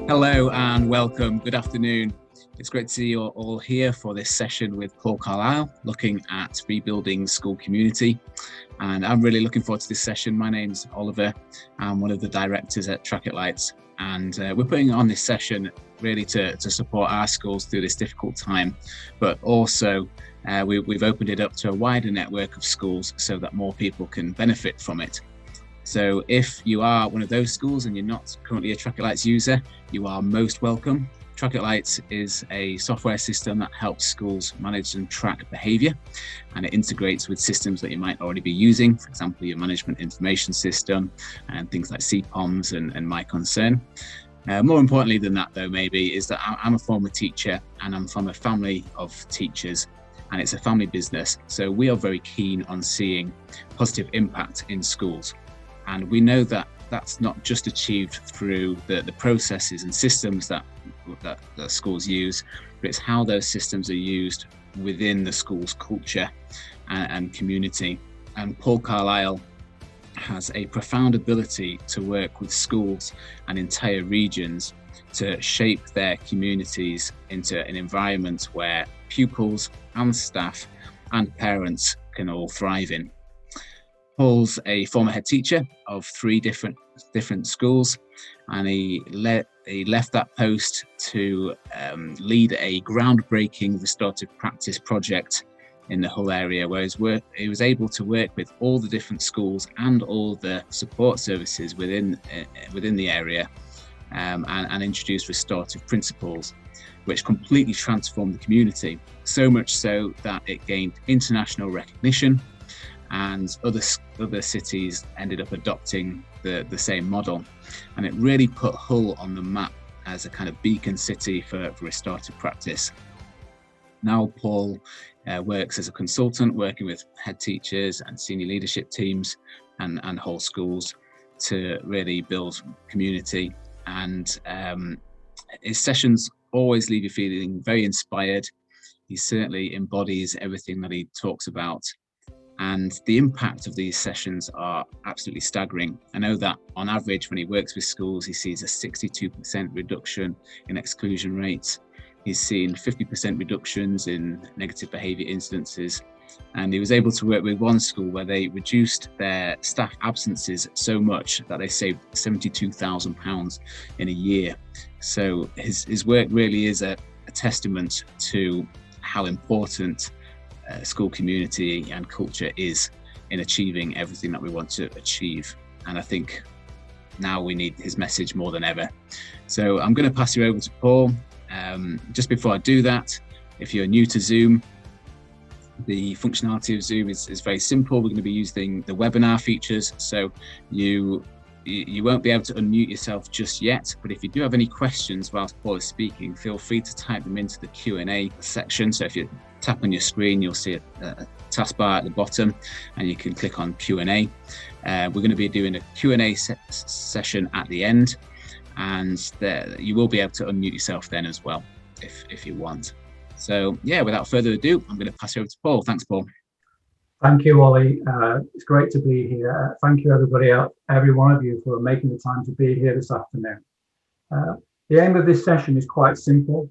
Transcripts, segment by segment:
Hello and welcome. Good afternoon. It's great to see you all here for this session with Paul Carlile, looking at rebuilding school community. And I'm really looking forward to this session. My name's Oliver. I'm one of the directors at Carlile, and we're putting on this session really to support our schools through this difficult time, but also we've opened it up to a wider network of schools so that more people can benefit from it. So if you are one of those schools and you're not currently a Carlile user, you are most welcome. Carlile is a software system that helps schools manage and track behaviour, and it integrates with systems that you might already be using, for example, your management information system and things like CPOMs and My Concern. More importantly than that, though, maybe, is that I'm a former teacher and I'm from a family of teachers, and it's a family business. So we are very keen on seeing positive impact in schools. And we know that that's not just achieved through the processes and systems that schools use, but it's how those systems are used within the school's culture and community. And Paul Carlile has a profound ability to work with schools and entire regions to shape their communities into an environment where pupils and staff and parents can all thrive in. Paul's a former head teacher of 3 different schools, and he left that post to lead a groundbreaking restorative practice project in the Hull area, where he was able to work with all the different schools and all the support services within the area, and introduce restorative principles, which completely transformed the community, so much so that it gained international recognition, and other cities ended up adopting the same model. And it really put Hull on the map as a kind of beacon city for restorative practice. Now Paul works as a consultant, working with head teachers and senior leadership teams and whole schools to really build community. And his sessions always leave you feeling very inspired. He certainly embodies everything that he talks about. And the impact of these sessions are absolutely staggering. I know that on average, when he works with schools, he sees a 62% reduction in exclusion rates. He's seen 50% reductions in negative behaviour incidences. And he was able to work with one school where they reduced their staff absences so much that they saved £72,000 in a year. So his work really is a testament to how important school community and culture is in achieving everything that we want to achieve. And I think now we need his message more than ever. So I'm going to pass you over to Paul. Just before I do that, if you're new to Zoom, the functionality of Zoom is very simple. We're going to be using the webinar features, so you won't be able to unmute yourself just yet, but if you do have any questions whilst Paul is speaking, feel free to type them into the Q&A section. So if you tap on your screen, you'll see a taskbar at the bottom, and you can click on Q&A. We're going to be doing a Q&A session at the end, and you will be able to unmute yourself then as well, if you want. So yeah, without further ado, I'm going to pass you over to Paul. Thanks, Paul. Thank you, Ollie. It's great to be here. Thank you, every one of you, for making the time to be here this afternoon. The aim of this session is quite simple.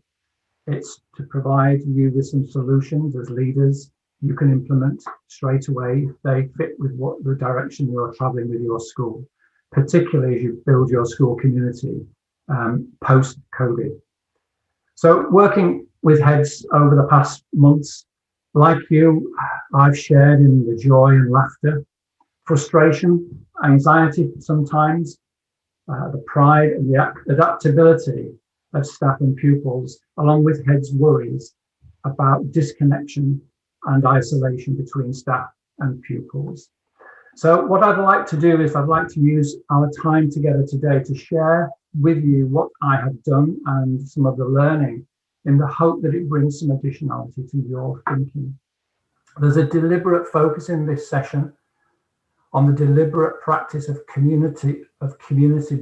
It's to provide you with some solutions as leaders you can implement straight away if they fit with what the direction you're traveling with your school, particularly as you build your school community post-COVID. So working with heads over the past months, like you, I've shared in the joy and laughter, frustration, anxiety sometimes, the pride and the adaptability of staff and pupils, along with heads' worries about disconnection and isolation between staff and pupils. So what I'd like to do is I'd like to use our time together today to share with you what I have done and some of the learning, in the hope that it brings some additionality to your thinking. There's a deliberate focus in this session on the deliberate practice of community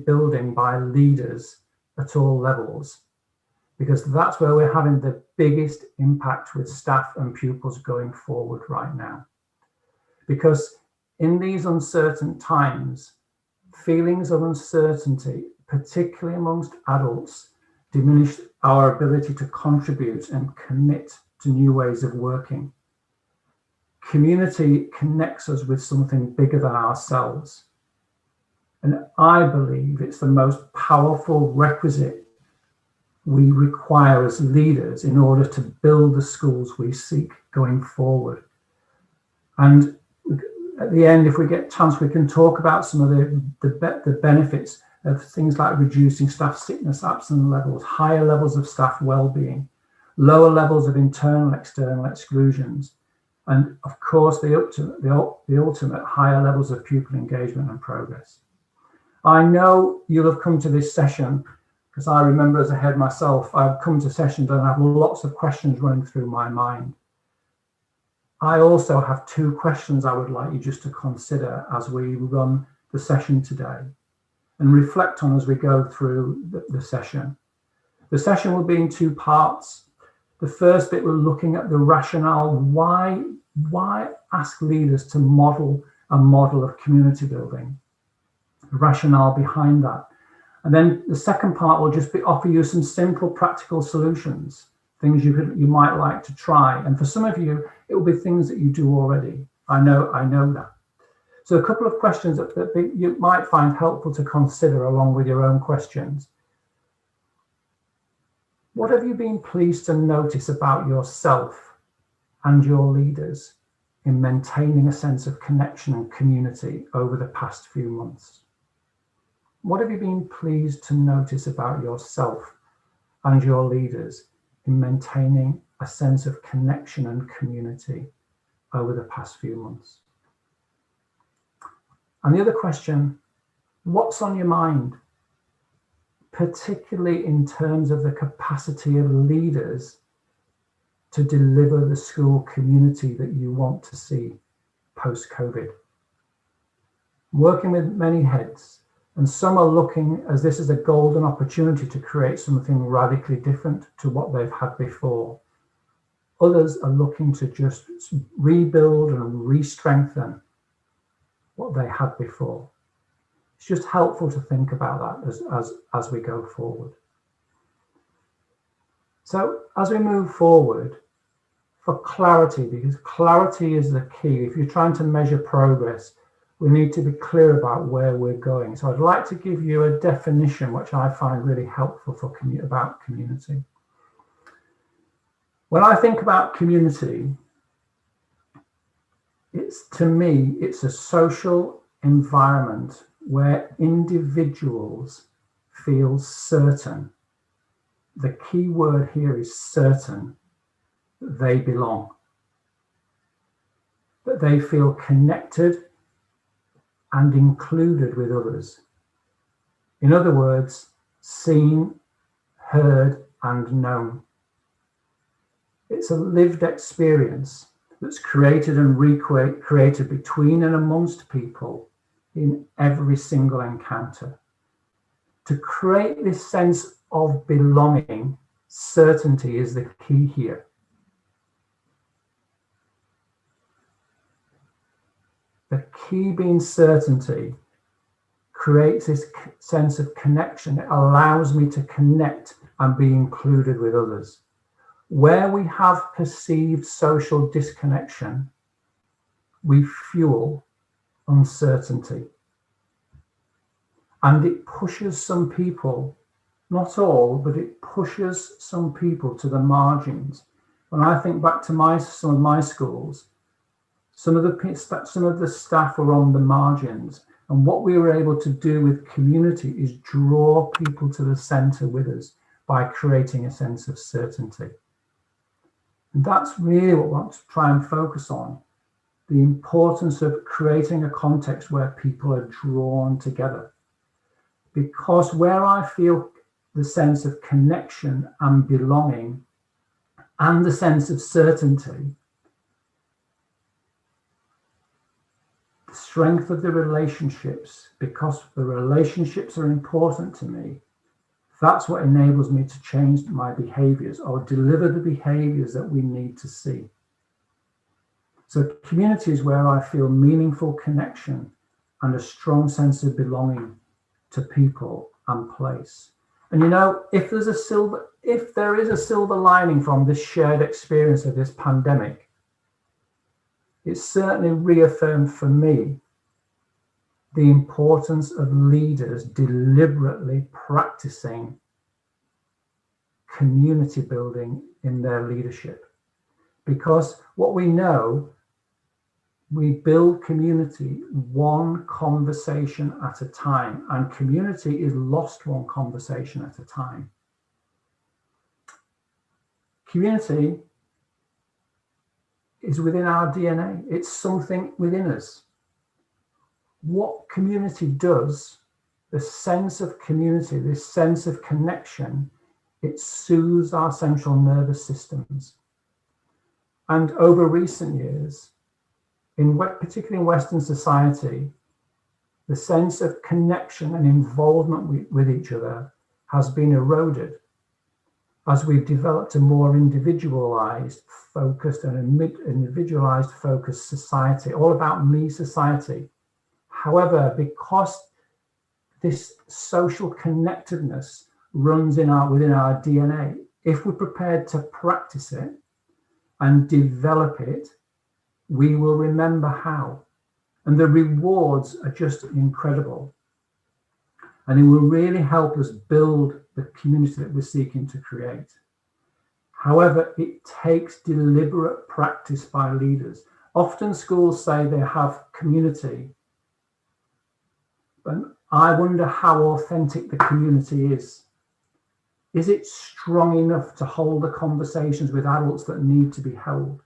building by leaders at all levels, because that's where we're having the biggest impact with staff and pupils going forward right now. Because in these uncertain times, feelings of uncertainty particularly amongst adults, diminished our ability to contribute and commit to new ways of working. Community connects us with something bigger than ourselves. And I believe it's the most powerful requisite we require as leaders in order to build the schools we seek going forward. And at the end, if we get a chance, we can talk about some of the benefits of things like reducing staff sickness absence levels, higher levels of staff well-being, lower levels of internal external exclusions, and of course the ultimate higher levels of pupil engagement and progress. I know you'll have come to this session, because I remember as a head myself, I've come to sessions and I have lots of questions running through my mind. I also have 2 questions I would like you just to consider as we run the session today and reflect on as we go through the session. The session will be in 2 parts. The first bit, we're looking at the rationale. Why ask leaders to model a model of community building? The rationale behind that. And then the second part will just be offer you some simple practical solutions, things you might like to try. And for some of you, it will be things that you do already. I know that. So a couple of questions that you might find helpful to consider along with your own questions. What have you been pleased to notice about yourself and your leaders in maintaining a sense of connection and community over the past few months? What have you been pleased to notice about yourself and your leaders in maintaining a sense of connection and community over the past few months? And the other question, what's on your mind, particularly in terms of the capacity of leaders to deliver the school community that you want to see post-COVID? Working with many heads, and some are looking as this is a golden opportunity to create something radically different to what they've had before. Others are looking to just rebuild and re-strengthen what they had before. It's just helpful to think about that as we go forward. So as we move forward, for clarity, because clarity is the key. If you're trying to measure progress, we need to be clear about where we're going. So I'd like to give you a definition which I find really helpful for about community. When I think about community, to me, it's a social environment where individuals feel certain. The key word here is certain that they belong, that they feel connected and included with others. In other words, seen, heard, and known. It's a lived experience that's created and recreated between and amongst people in every single encounter. To create this sense of belonging, certainty is the key here. The key being certainty creates this sense of connection. It allows me to connect and be included with others. Where we have perceived social disconnection, we fuel uncertainty. And it pushes some people, not all, but it pushes some people to the margins. When I think back to some of my schools, some of the staff were on the margins, and what we were able to do with community is draw people to the centre with us by creating a sense of certainty. And that's really what we want to try and focus on, the importance of creating a context where people are drawn together. Because where I feel the sense of connection and belonging and the sense of certainty, the strength of the relationships, because the relationships are important to me, that's what enables me to change my behaviors or deliver the behaviors that we need to see. So community is where I feel meaningful connection and a strong sense of belonging to people and place. And if there is a silver lining from this shared experience of this pandemic, it certainly reaffirmed for me the importance of leaders deliberately practicing community building in their leadership. Because what we know, we build community one conversation at a time, and community is lost one conversation at a time. Community is within our DNA. It's something within us. What community does, the sense of community, this sense of connection, it soothes our central nervous systems. And over recent years, particularly in Western society, the sense of connection and involvement with each other has been eroded as we've developed a more individualized, focused and individualized focused society, all about me society. However, because this social connectedness runs within our DNA, if we're prepared to practice it and develop it, we will remember how. And the rewards are just incredible. And it will really help us build the community that we're seeking to create. However, it takes deliberate practice by leaders. Often schools say they have community, but I wonder how authentic the community is. Is it strong enough to hold the conversations with adults that need to be held?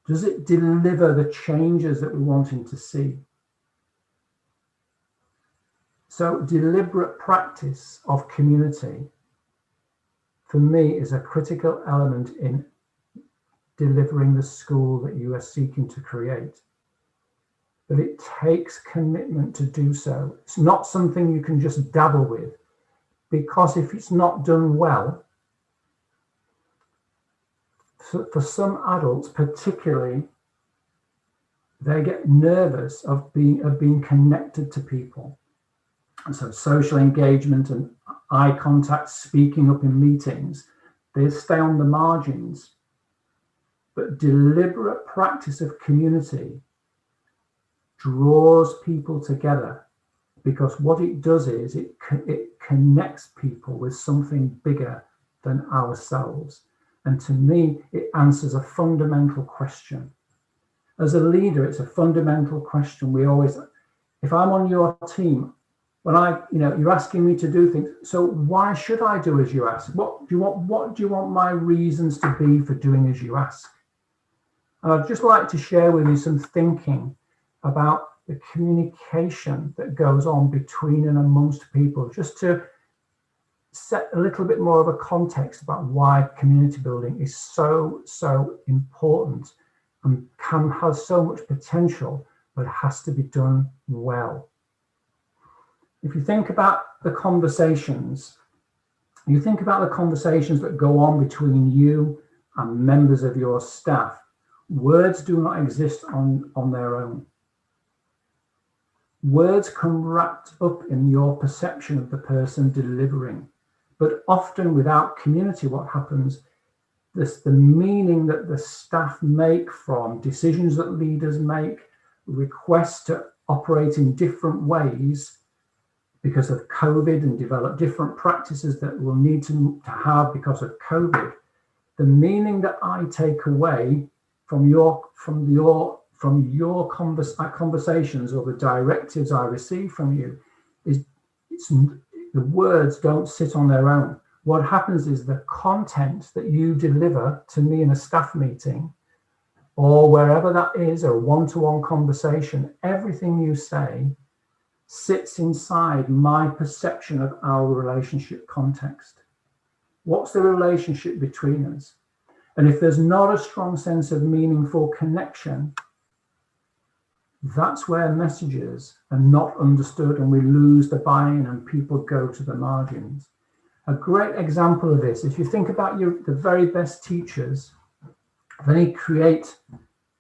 Does it deliver the changes that we're wanting to see? So deliberate practice of community, for me, is a critical element in delivering the school that you are seeking to create. But it takes commitment to do so. It's not something you can just dabble with, because if it's not done well, for some adults particularly, they get nervous of being connected to people. And so social engagement and eye contact, speaking up in meetings, they stay on the margins. But deliberate practice of community draws people together, because what it does is it connects people with something bigger than ourselves. And to me, it answers a fundamental question. As a leader, it's a fundamental question. If I'm on your team, you're asking me to do things. So why should I do as you ask? What do you want my reasons to be for doing as you ask? And I'd just like to share with you some thinking about the communication that goes on between and amongst people, just to set a little bit more of a context about why community building is so important and has so much potential, but has to be done well. If you think about the conversations, that go on between you and members of your staff, words do not exist on their own. Words come wrapped up in your perception of the person delivering. But often without community, what happens, the meaning that the staff make from decisions that leaders make, requests to operate in different ways because of COVID and develop different practices that we'll need to have because of COVID, the meaning that I take away from your conversations or the directives I receive from you is the words don't sit on their own. What happens is the content that you deliver to me in a staff meeting or wherever that is, a one-to-one conversation, everything you say sits inside my perception of our relationship context. What's the relationship between us? And if there's not a strong sense of meaningful connection, that's where messages are not understood and we lose the buy-in and people go to the margins. A great example of this, if you think about the very best teachers, they create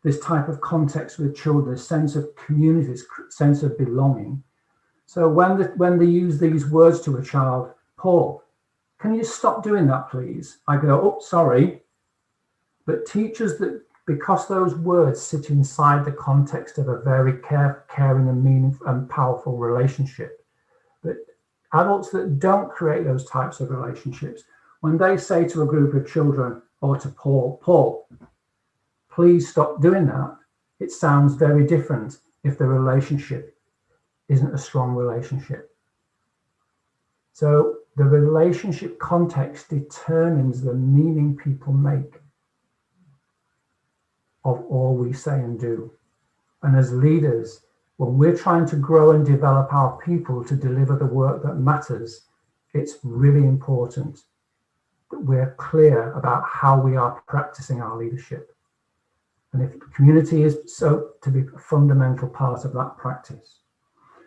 this type of context with children, a sense of community, this sense of belonging. So when they use these words to a child, Paul, can you stop doing that, please? I go, oh, sorry. But teachers that, because those words sit inside the context of a very caring and meaningful and powerful relationship, but adults that don't create those types of relationships, when they say to a group of children or to Paul, please stop doing that, it sounds very different if the relationship isn't a strong relationship. So the relationship context determines the meaning people make of all we say and do. And as leaders, when we're trying to grow and develop our people to deliver the work that matters, it's really important that we're clear about how we are practicing our leadership. And if community is so to be a fundamental part of that practice.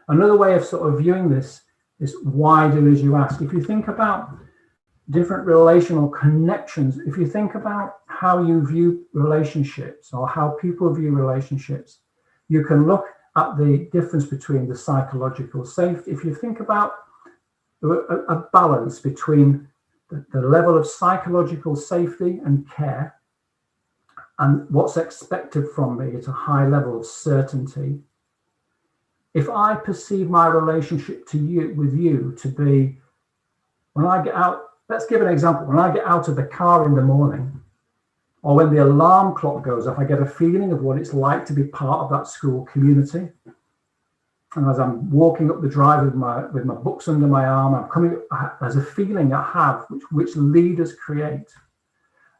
Another way of sort of viewing this is why do as you ask. If you think about different relational connections, if you think about how you view relationships or how people view relationships, you can look at the difference between the psychological safety. If you think about a balance between the level of psychological safety and care and what's expected from me at a high level of certainty. If I perceive my relationship with you to be, when I get out, let's give an example. When I get out of the car in the morning, or when the alarm clock goes off, I get a feeling of what it's like to be part of that school community. And as I'm walking up the drive with my books under my arm, there's a feeling I have which leaders create.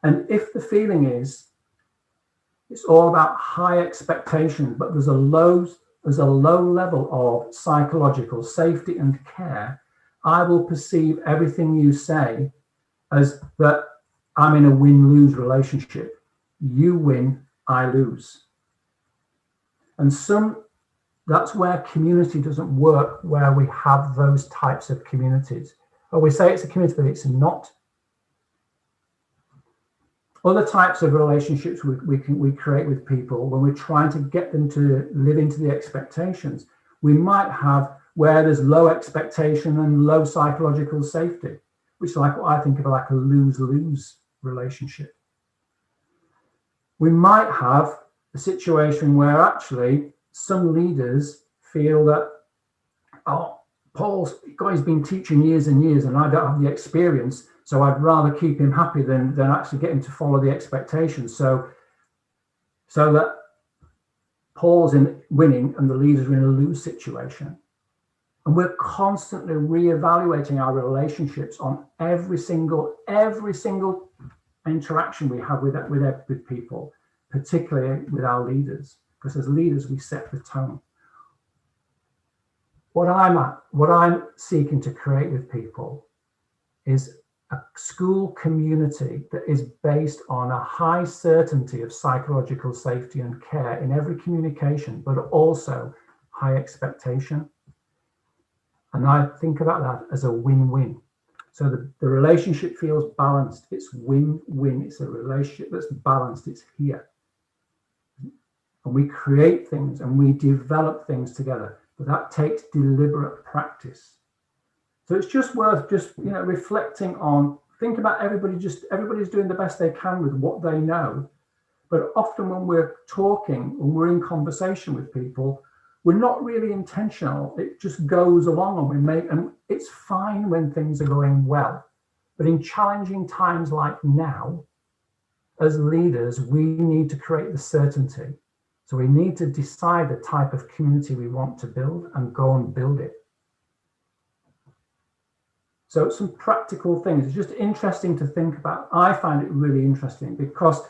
And if the feeling is, it's all about high expectation, but there's a low level of psychological safety and care, I will perceive everything you say as that I'm in a win-lose relationship. You win, I lose. And that's where community doesn't work, where we have those types of communities. Or we say it's a community, but it's not. Other types of relationships we create with people when we're trying to get them to live into the expectations, we might have where there's low expectation and low psychological safety, which is like what I think of like a lose-lose relationship. We might have a situation where actually some leaders feel that, oh, Guy's been teaching years and years and I don't have the experience, so I'd rather keep him happy than actually get him to follow the expectations. So that Paul's in winning and the leaders are in a lose situation. And we're constantly reevaluating our relationships on every single interaction we have with people, particularly with our leaders, because as leaders, we set the tone. What I'm seeking to create with people is a school community that is based on a high certainty of psychological safety and care in every communication, but also high expectation. And I think about that as a win-win. So the relationship feels balanced. It's win-win. It's a relationship that's balanced. It's here. And we create things and we develop things together. But that takes deliberate practice. So it's just worth reflecting on, think about everybody's doing the best they can with what they know. But often when we're talking, when we're in conversation with people, we're not really intentional. It just goes along and it's fine when things are going well. But in challenging times like now, as leaders, we need to create the certainty. So we need to decide the type of community we want to build and go and build it. So some practical things. It's just interesting to think about. I find it really interesting because,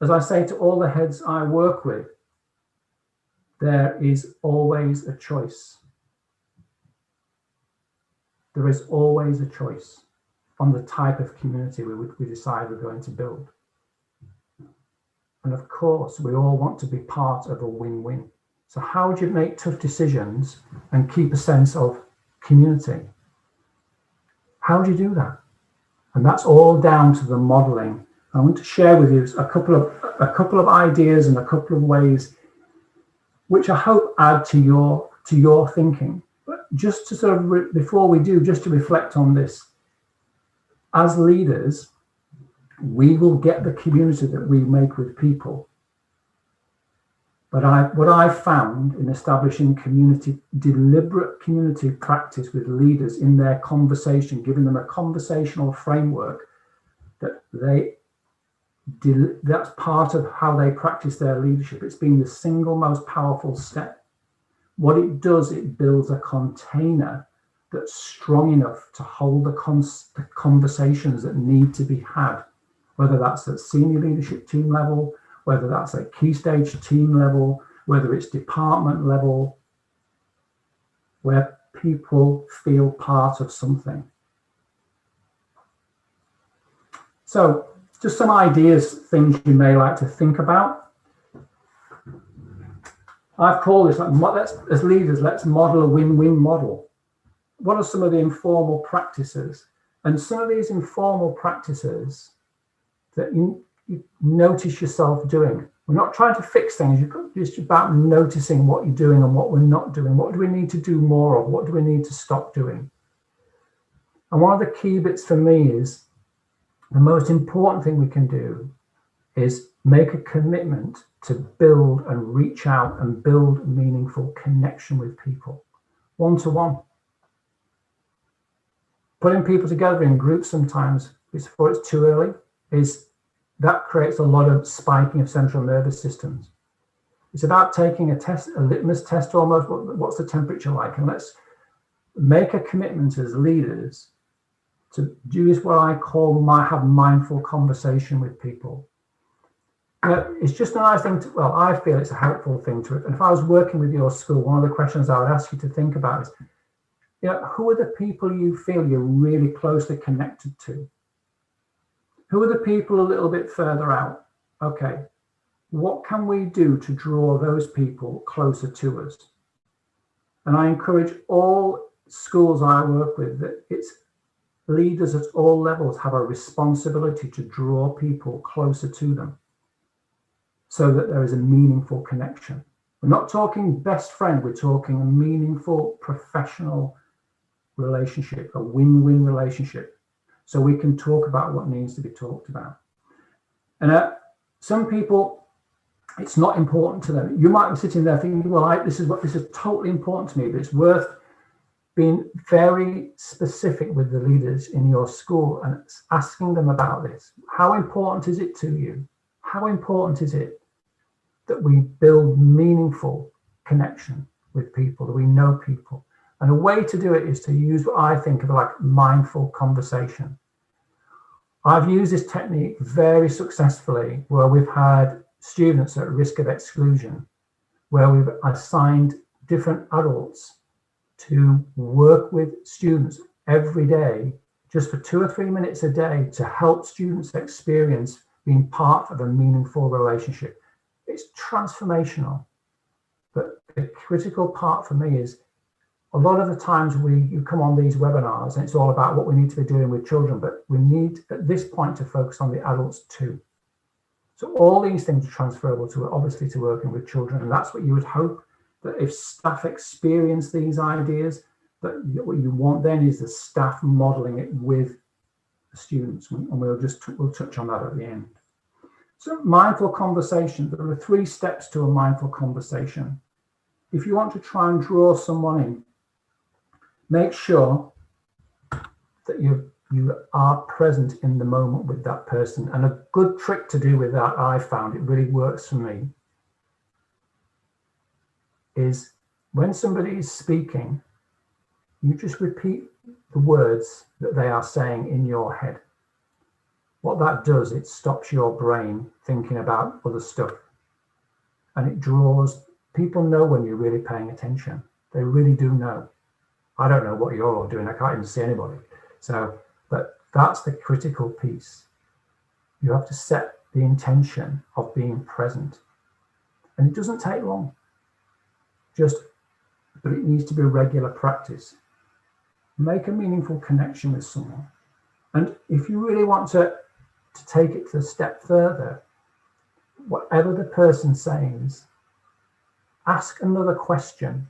as I say to all the heads I work with, there is always a choice. There is always a choice on the type of community we decide we're going to build. And of course, we all want to be part of a win-win. So how do you make tough decisions and keep a sense of community? How do you do that? And that's all down to the modeling. I want to share with you a couple of ideas and a couple of ways which I hope add to your thinking. But just to sort of, before we do, just to reflect on this, as leaders, we will get the community that we make with people. But what I found in establishing deliberate community practice with leaders in their conversation, giving them a conversational framework that's part of how they practice their leadership. It's been the single most powerful step. What it does, it builds a container that's strong enough to hold the conversations that need to be had, whether that's at senior leadership team level, whether that's at key stage team level, whether it's department level, where people feel part of something. So just some ideas, things you may like to think about. I've called this, as leaders, let's model a win-win model. What are some of the informal practices? And some of these informal practices that you notice yourself doing. We're not trying to fix things. It's about noticing what you're doing and what we're not doing. What do we need to do more of? What do we need to stop doing? And one of the key bits for me is the most important thing we can do is make a commitment to build and reach out and build meaningful connection with people, one-to-one. Putting people together in groups sometimes before it's too early that creates a lot of spiking of central nervous systems. It's about taking a litmus test almost. What's the temperature like? And let's make a commitment as leaders to do what I call have mindful conversation with people. It's just a nice thing I feel it's a helpful thing to it. And if I was working with your school, one of the questions I would ask you to think about is, who are the people you feel you're really closely connected to? Who are the people a little bit further out? Okay, what can we do to draw those people closer to us? And I encourage all schools I work with that it's leaders at all levels have a responsibility to draw people closer to them so that there is a meaningful connection. We're not talking best friend, we're talking a meaningful professional relationship, a win-win relationship. So we can talk about what needs to be talked about. And some people, it's not important to them. You might be sitting there thinking, well, this is totally important to me, but it's worth being very specific with the leaders in your school and asking them about this. How important is it to you? How important is it that we build meaningful connection with people, that we know people? And a way to do it is to use what I think of like mindful conversation. I've used this technique very successfully where we've had students at risk of exclusion, where we've assigned different adults to work with students every day, just for 2 or 3 minutes a day, to help students experience being part of a meaningful relationship. It's transformational. But the critical part for me is a lot of the times you come on these webinars and it's all about what we need to be doing with children, but we need at this point to focus on the adults too. So all these things are transferable to obviously to working with children, and that's what you would hope, that if staff experience these ideas, that what you want then is the staff modeling it with the students, and we'll touch on that at the end. So mindful conversation, there are 3 steps to a mindful conversation. If you want to try and draw someone in, make sure that you are present in the moment with that person. And a good trick to do with that, I found, it really works for me, is when somebody is speaking, you just repeat the words that they are saying in your head. What that does, it stops your brain thinking about other stuff. And it draws, people know when you're really paying attention. They really do know. I don't know what you're all doing. I can't even see anybody. But that's the critical piece. You have to set the intention of being present. And it doesn't take long. But it needs to be regular practice. Make a meaningful connection with someone. And if you really want to take it to a step further, whatever the person says, ask another question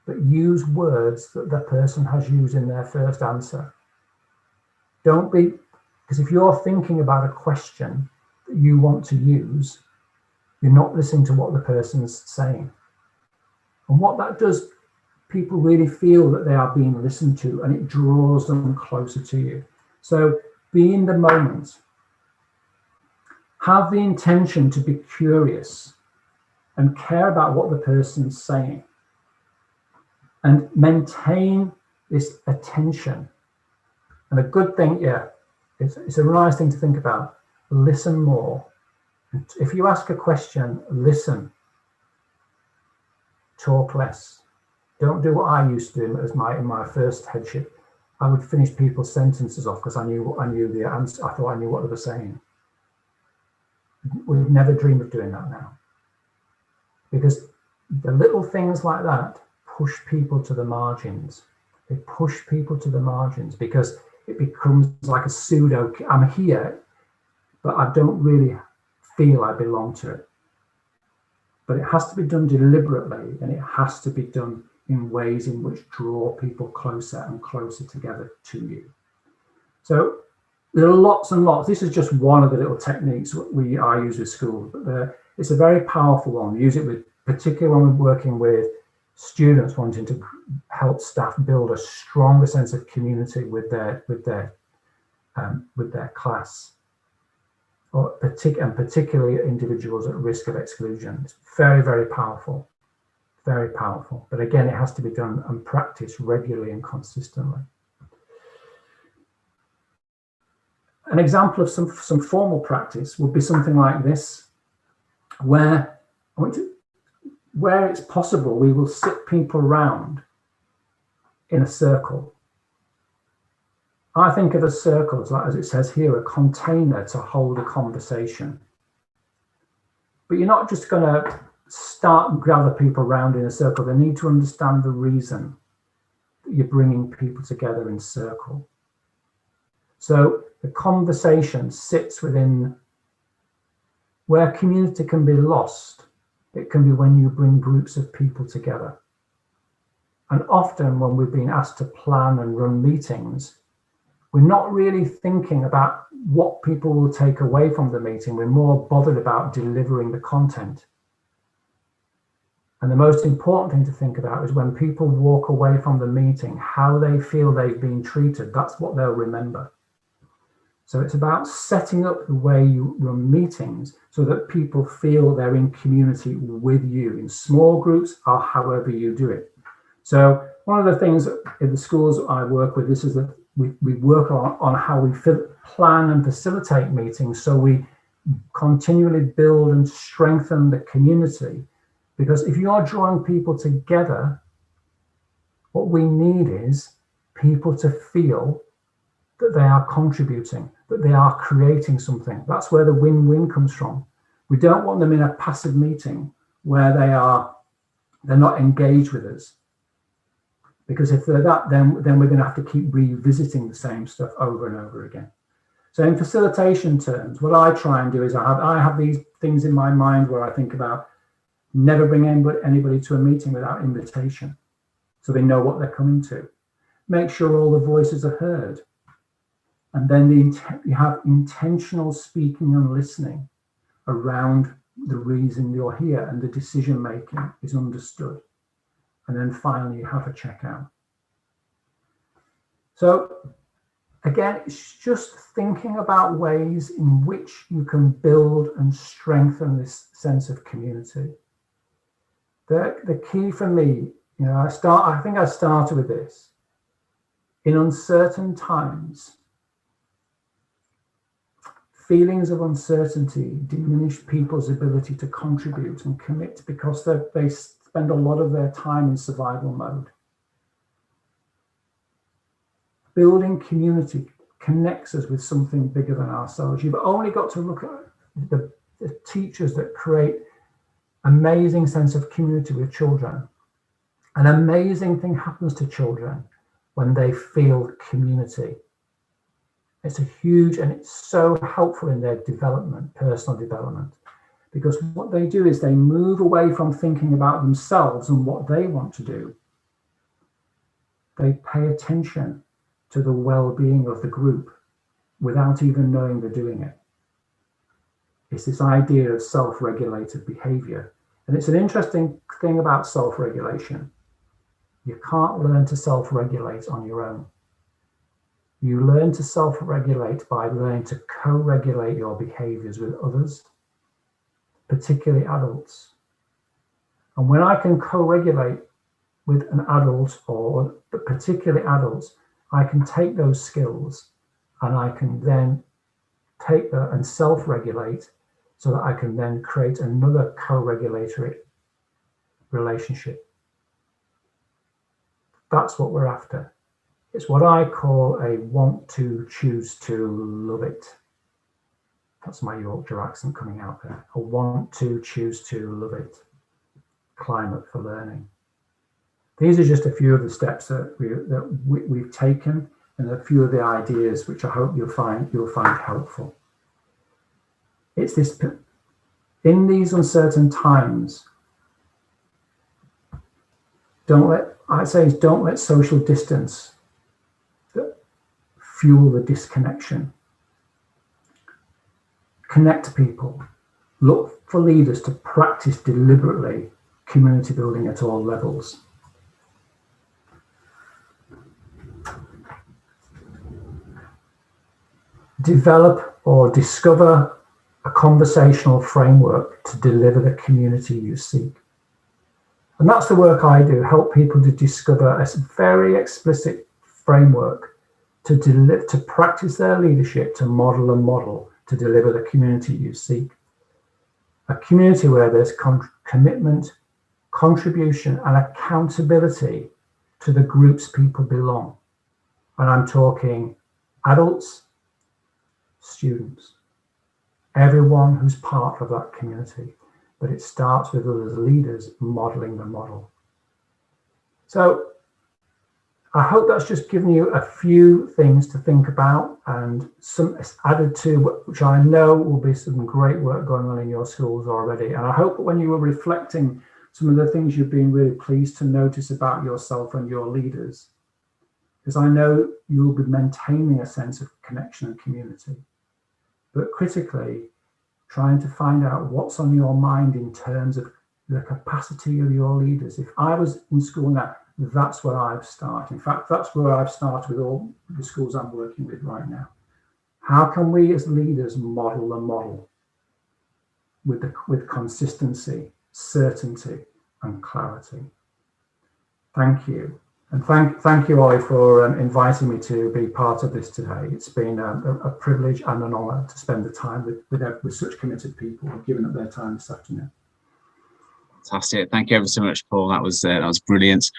but use words that the person has used in their first answer. Don't be, because if you're thinking about a question that you want to use, you're not listening to what the person's saying. And what that does, people really feel that they are being listened to, and it draws them closer to you. So be in the moment. Have the intention to be curious and care about what the person's saying. And maintain this attention. And a good thing, it's a nice thing to think about. Listen more. If you ask a question, listen. Talk less. Don't do what I used to do in my first headship. I would finish people's sentences off because I knew the answer. I thought I knew what they were saying. We'd never dream of doing that now. Because the little things like that push people to the margins. They push people to the margins because it becomes like a pseudo, I'm here, but I don't really feel I belong to it. But it has to be done deliberately, and it has to be done in ways in which draw people closer and closer together to you. So there are lots and lots. This is just one of the little techniques I use with schools, but it's a very powerful one. We use it with, particularly when we're working with students wanting to help staff build a stronger sense of community with their class, and particularly individuals at risk of exclusion. It's very, very powerful, very powerful. But again, it has to be done and practiced regularly and consistently. An example of some formal practice would be something like this, where it's possible, we will sit people around in a circle. I think of a circle as it says here, a container to hold a conversation. But you're not just going to start and gather people around in a circle. They need to understand the reason that you're bringing people together in circle. So the conversation sits within where community can be lost. It can be when you bring groups of people together. And often when we've been asked to plan and run meetings, we're not really thinking about what people will take away from the meeting. We're more bothered about delivering the content. And the most important thing to think about is when people walk away from the meeting, how they feel they've been treated. That's what they'll remember. So it's about setting up the way you run meetings so that people feel they're in community with you in small groups or however you do it. So one of the things in the schools I work with, this is that we work on how we plan and facilitate meetings so we continually build and strengthen the community. Because if you are drawing people together, what we need is people to feel that they are contributing, that they are creating something. That's where the win-win comes from. We don't want them in a passive meeting where they're not engaged with us. Because if they're that, then we're going to have to keep revisiting the same stuff over and over again. So in facilitation terms, what I try and do is I have these things in my mind where I think about never bring anybody to a meeting without invitation, so they know what they're coming to. Make sure all the voices are heard. And then you have intentional speaking and listening around the reason you're here, and the decision making is understood. And then finally, you have a checkout. So again, it's just thinking about ways in which you can build and strengthen this sense of community. The key for me, I think I started with this. In uncertain times, feelings of uncertainty diminish people's ability to contribute and commit because they spend a lot of their time in survival mode. Building community connects us with something bigger than ourselves. You've only got to look at the teachers that create amazing sense of community with children. An amazing thing happens to children when they feel community. It's it's so helpful in their development, personal development, because what they do is they move away from thinking about themselves and what they want to do, they pay attention to the well-being of the group without even knowing they're doing it. It's this idea of self-regulated behavior. And it's an interesting thing about self-regulation. You can't learn to self-regulate on your own. You learn to self-regulate by learning to co-regulate your behaviors with others, particularly adults. And when I can co-regulate with an adult, or particularly adults, I can take those skills and I can then take that and self-regulate so that I can then create another co-regulatory relationship. That's what we're after. It's what I call a want to, choose to, love it. That's my Yorkshire accent coming out there. A want to, choose to, love it. Climate for learning. These are just a few of the steps that we've taken, and a few of the ideas which I hope you'll find helpful. It's this, in these uncertain times, don't let social distance fuel the disconnection. Connect people. Look for leaders to practice deliberately community building at all levels. Develop or discover a conversational framework to deliver the community you seek. And that's the work I do, help people to discover a very explicit framework to practice their leadership, to model to deliver the community you seek. A community where there's commitment, contribution, and accountability to the groups people belong. And I'm talking adults, students, everyone who's part of that community. But it starts with us as leaders modeling the model. So I hope that's just given you a few things to think about, and some added to, which I know will be some great work going on in your schools already. And I hope when you were reflecting some of the things you've been really pleased to notice about yourself and your leaders, because I know you'll be maintaining a sense of connection and community, but critically trying to find out what's on your mind in terms of the capacity of your leaders. If I was in school now, that's where I've started. In fact, that's where I've started with all the schools I'm working with right now. How can we as leaders model the model with consistency, certainty, and clarity? Thank you. And thank you, Ollie, for inviting me to be part of this today. It's been a privilege and an honour to spend the time with such committed people who've given up their time this afternoon. Fantastic. Thank you ever so much, Paul. That was brilliant.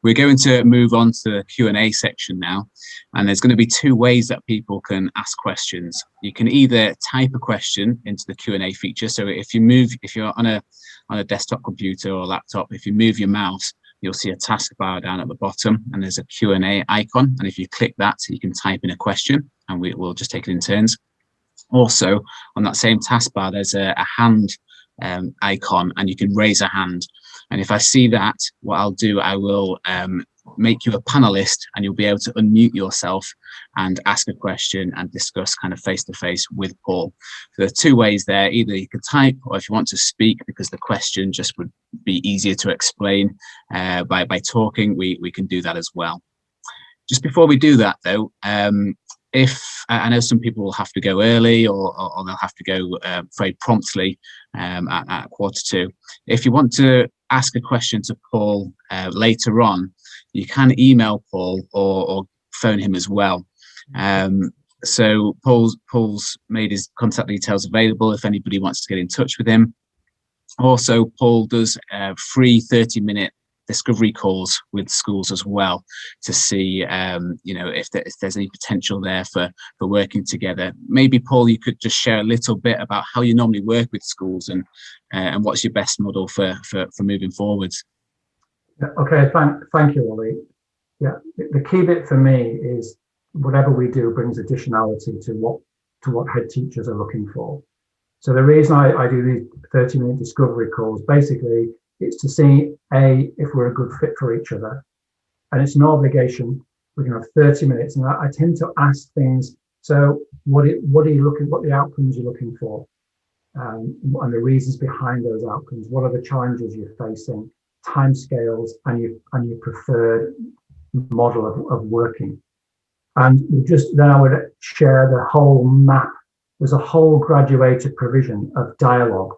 We're going to move on to the Q&A section now, and there's going to be two ways that people can ask questions. You can either type a question into the Q&A feature. So if you're on a desktop computer or laptop, if you move your mouse, you'll see a taskbar down at the bottom, and there's a Q&A icon. And if you click that, you can type in a question, and we'll just take it in turns. Also, on that same taskbar, there's a hand icon, and you can raise a hand. And if I see that, what I'll do, I will make you a panelist, and you'll be able to unmute yourself and ask a question and discuss kind of face-to-face with Paul. So there are two ways there. Either you could type, or if you want to speak, because the question just would be easier to explain by talking, we can do that as well. Just before we do that though, if I know some people will have to go early, or they'll have to go very promptly at 1:45. If you want to ask a question to Paul later on, you can email Paul or phone him as well. So Paul's made his contact details available if anybody wants to get in touch with him. Also, Paul does free 30-minute discovery calls with schools as well to see if there's any potential there for working together. Maybe, Paul, you could just share a little bit about how you normally work with schools and what's your best model for moving forwards. Okay, thank you, Ollie. Yeah, the key bit for me is whatever we do brings additionality to what head teachers are looking for. So the reason I do these 30-minute discovery calls, basically, it's to see, A, if we're a good fit for each other, and it's an obligation. We can have 30 minutes, and I tend to ask things. So, what are you looking? What are the outcomes you're looking for, and the reasons behind those outcomes? What are the challenges you're facing? Timescales and your preferred model of working. And just then I would share the whole map. There's a whole graduated provision of dialogue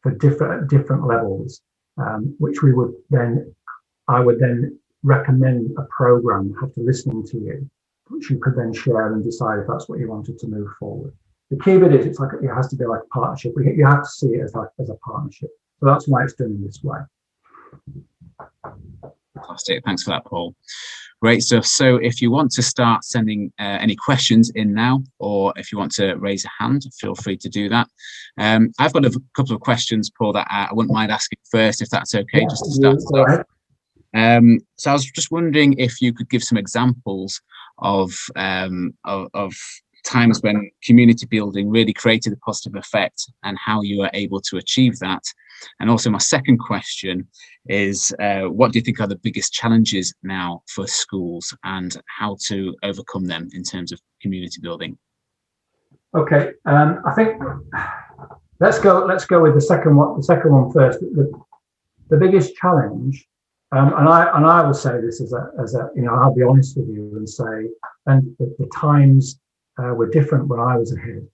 for different levels, which I would then recommend a program after listening to you, which you could then share and decide if that's what you wanted to move forward. The key bit is it has to be like a partnership. You have to see it as a partnership. So that's why it's done in this way. Fantastic. Thanks for that, Paul. Great stuff. So if you want to start sending any questions in now, or if you want to raise a hand, feel free to do that. I've got a couple of questions, Paul, that I wouldn't mind asking first, if that's okay, just to start us off. So I was just wondering if you could give some examples of times when community building really created a positive effect and how you were able to achieve that. And also my second question is, what do you think are the biggest challenges now for schools and how to overcome them in terms of community building? Okay, I think let's go with the second one first. The biggest challenge, and I will say this as a I'll be honest with you and say, and the times were different when I was ahead.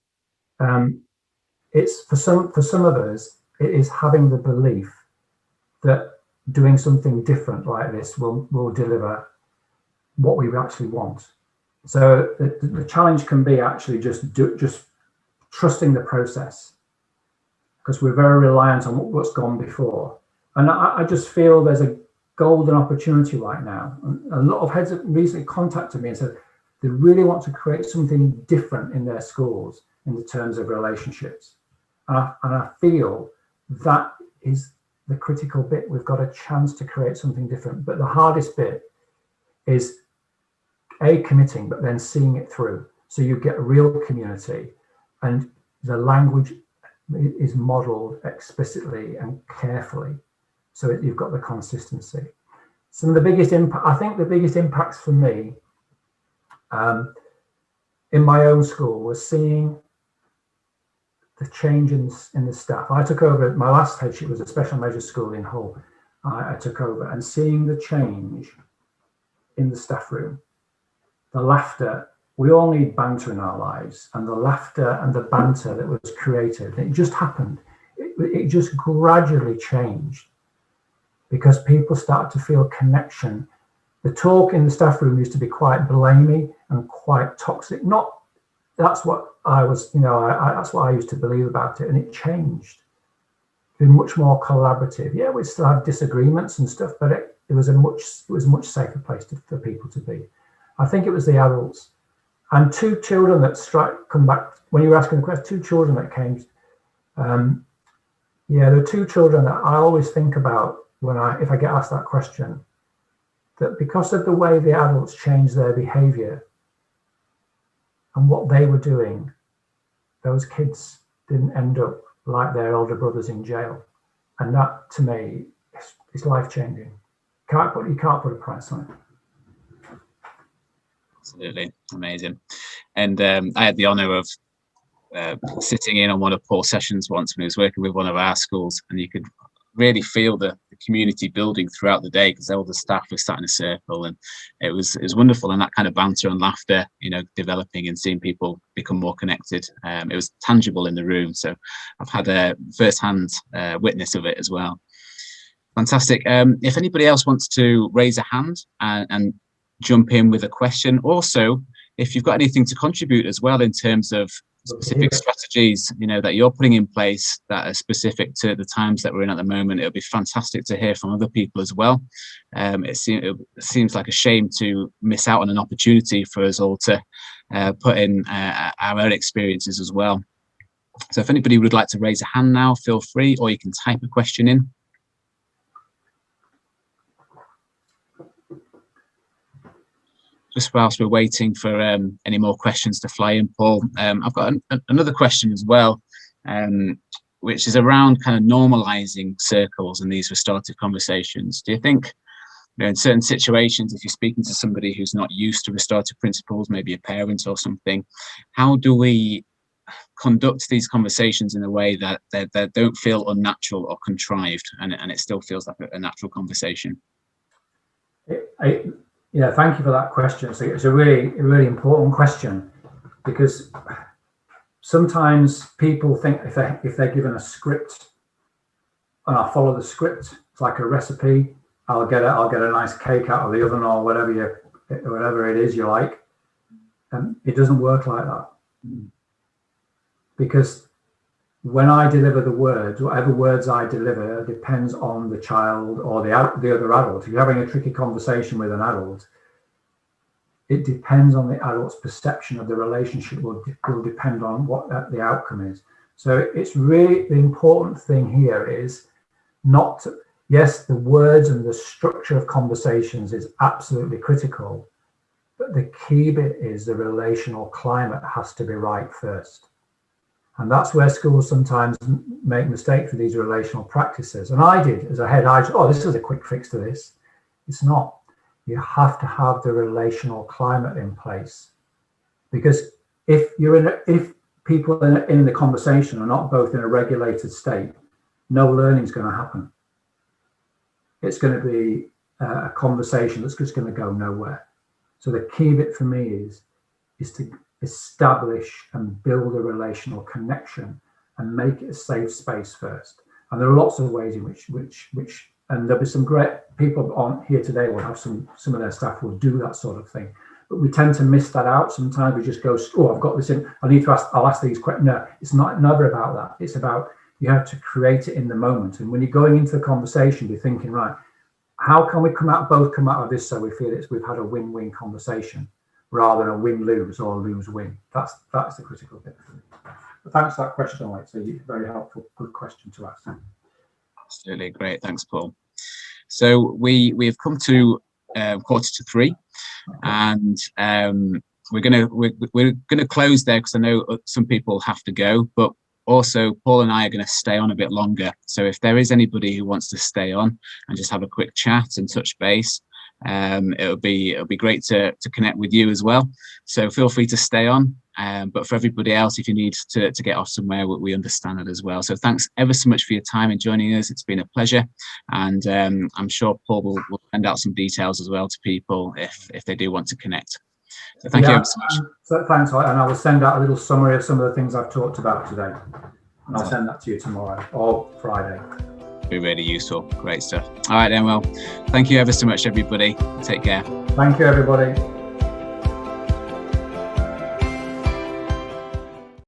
It's for some of us, it is having the belief that doing something different like this will deliver what we actually want. So the challenge can be actually just trusting the process, because we're very reliant on what's gone before. And I just feel there's a golden opportunity right now. And a lot of heads have recently contacted me and said they really want to create something different in their schools in the terms of relationships. And I feel that is the critical bit. We've got a chance to create something different. But the hardest bit is committing, but then seeing it through. So you get a real community and the language is modeled explicitly and carefully. So you've got the consistency. Some of the biggest impacts for me in my own school was seeing the change in the staff. I took over, my last headship was a special measures school in Hull. I took over, and seeing the change in the staff room, the laughter. We all need banter in our lives, and the laughter and the banter that was created, it just happened. It just gradually changed because people started to feel connection. The talk in the staff room used to be quite blamey and quite toxic. That's what I was, that's what I used to believe about it, and it changed. Been much more collaborative. Yeah, we still have disagreements and stuff, but it was a much safer place for people to be. I think it was the adults. And two children that come back when you were asking the question. Two children that came. There are two children that I always think about if I get asked that question. That because of the way the adults changed their behaviour and what they were doing, those kids didn't end up like their older brothers in jail. And that, to me, is life-changing. You can't put a price on it. Absolutely amazing. And I had the honour of sitting in on one of Paul's sessions once when he was working with one of our schools, and you could really feel the community building throughout the day because all the staff were sat in a circle, and it was wonderful, and that kind of banter and laughter, developing and seeing people become more connected. It was tangible in the room, so I've had a first-hand witness of it as well. Fantastic. If anybody else wants to raise a hand and jump in with a question, also if you've got anything to contribute as well in terms of specific strategies that you're putting in place that are specific to the times that we're in at the moment, it'll be fantastic to hear from other people as well. It seems like a shame to miss out on an opportunity for us all to put in our own experiences as well. So if anybody would like to raise a hand now, feel free, or you can type a question in. Just whilst we're waiting for any more questions to fly in, Paul, I've got another question as well, which is around kind of normalizing circles and these restorative conversations. Do you think in certain situations, if you're speaking to somebody who's not used to restorative principles, maybe a parent or something, how do we conduct these conversations in a way that they don't feel unnatural or contrived, and it still feels like a natural conversation? Yeah, thank you for that question. It's a really important question, because sometimes people think if they're given a script and I follow the script, it's like a recipe. I'll get a nice cake out of the oven or whatever it is you like, and it doesn't work like that. Because when I deliver the words, whatever words I deliver depends on the child or the other adult. If you're having a tricky conversation with an adult, it depends on the adult's perception of the relationship, will depend on what the outcome is. So it's really, the important thing here is not to, yes, the words and the structure of conversations is absolutely critical, but the key bit is the relational climate has to be right first. And that's where schools sometimes make mistakes with these relational practices. And I did, as a head, this is a quick fix to this. It's not. You have to have the relational climate in place, because if people in the conversation are not both in a regulated state, no learning is going to happen. It's going to be a conversation that's just going to go nowhere. So the key bit for me is to establish and build a relational connection and make it a safe space first. And there are lots of ways in which and there'll be some great people on here today will have some of their staff will do that sort of thing. But we tend to miss that out. Sometimes we just go, oh, I've got this in, I'll ask these questions. No, it's never about that. It's about, you have to create it in the moment. And when you're going into the conversation, you're thinking, right, how can we both come out of this so we feel we've had a win-win conversation rather than a win-lose or lose-win. That's the critical bit. But thanks for that question, Mike. So very helpful, good question to ask. Absolutely, great. Thanks, Paul. So we've come to 2:45, and we're gonna close there because I know some people have to go, but also Paul and I are going to stay on a bit longer. So if there is anybody who wants to stay on and just have a quick chat and touch base, it'll be great to connect with you as well. So feel free to stay on. But for everybody else, if you need to get off somewhere, we understand it as well. So thanks ever so much for your time and joining us. It's been a pleasure. And I'm sure Paul will send out some details as well to people if they do want to connect. So thank you ever so much. So thanks, and I will send out a little summary of some of the things I've talked about today. And I'll send that to you tomorrow or Friday. Be really useful. Great stuff. All right then, well, thank you ever so much, everybody. Take care. Thank you, everybody.